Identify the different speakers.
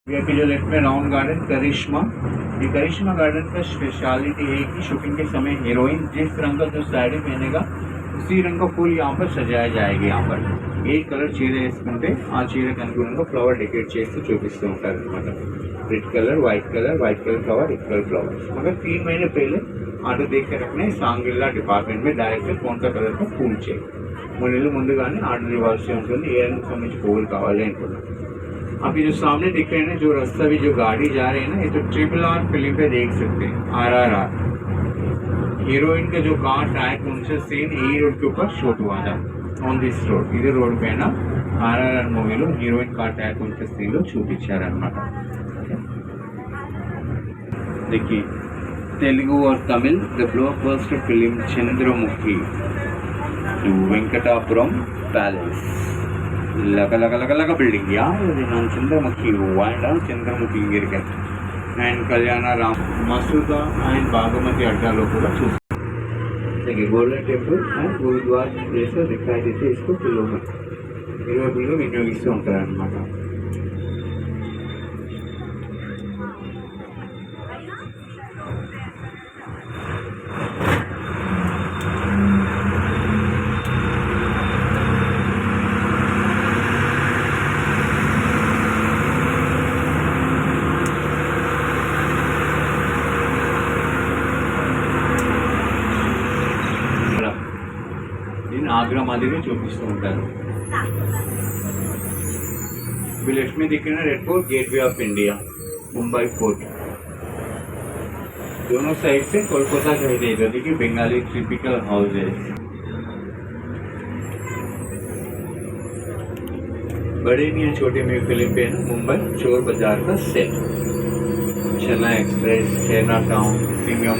Speaker 1: VIP जो left में round garden करिश्मा, ये करिश्मा गार्डन का स्पेशलिटी है कि शूटिंग के समय हीरोइन जिस रंग का जो साड़ी पहनेगा उसी रंग का फूल यहाँ पर सजाया जाएगा। यहाँ पर एक कलर चीर వేసుకుంటే ఆ చీరకు అనుగుణంగా ఫ్లవర్ డెకరేట్ చేస్తూ చూపిస్తూ ఉంటారు అనమాట। Red colour white colour flower, red colour flower. मगर 3 महीने पहले आर्डर देख कर रखना है सांगिल्ला डिपार्टमेंट में डायरेक्ट कौन सा कलर का फूल चाहिए। 3 నెలలు ముందుగానే ఆర్డర్ ఇవ్వాల్సి ఉంటుంది ఏ రంగు సంబంధించి పువ్వులు కావాలి అనుకుంటున్నాం। अभी जो सामने दिख रहे हैं ना, जो रास्ता भी जो गाड़ी जा रही है ना, ये तो RRR फिल्म पे देख सकते हैं। RRR हीरोइन का जो कार ट्रैक उनसे सीन यही रोड के ऊपर शूट हुआ था। ऑन दिस रोड इधर रोड पे ना RRR मूवीలో హీరోయిన్ కార్ ట్రాక్ उनसे सीन లో చూపించారన్నమాట। देखिए तेलुगु और Tamil the blockbuster film Chandramukhi two Venkatapuram palace लगा लगा लगा लगा बिल्डिंग यार ನಾನು ಚಂದ್ರಮುಖಿ ವಾಂಡ చంద్రముఖి గిరిక అండ్ కళ్యాణ రామ్ మసూదా అండ్ బాగమతి అడ్డాలో కూడా చూస్తాం। देखिए गोल्डन टेंपल అండ్ గురుద్వార్ जैसा दिखाई देते इसको किलो में 20 బిల్లు వినియోగిస్తూ ఉంటారు అన్నమాట। आगरा मादिरी చూపిస్తూ ఉంటారు। लेफ्ट में दिख रहा है red fort, gateway of India, Mumbai fort. दोनों साइड से कोलकाता का ही देगा। देखिए बंगाली टिपिकल हाउसेस, बड़े नहीं छोटे में फिल्म पे ना मुंबई चोर बाजार का set. Chennai express, China town, premium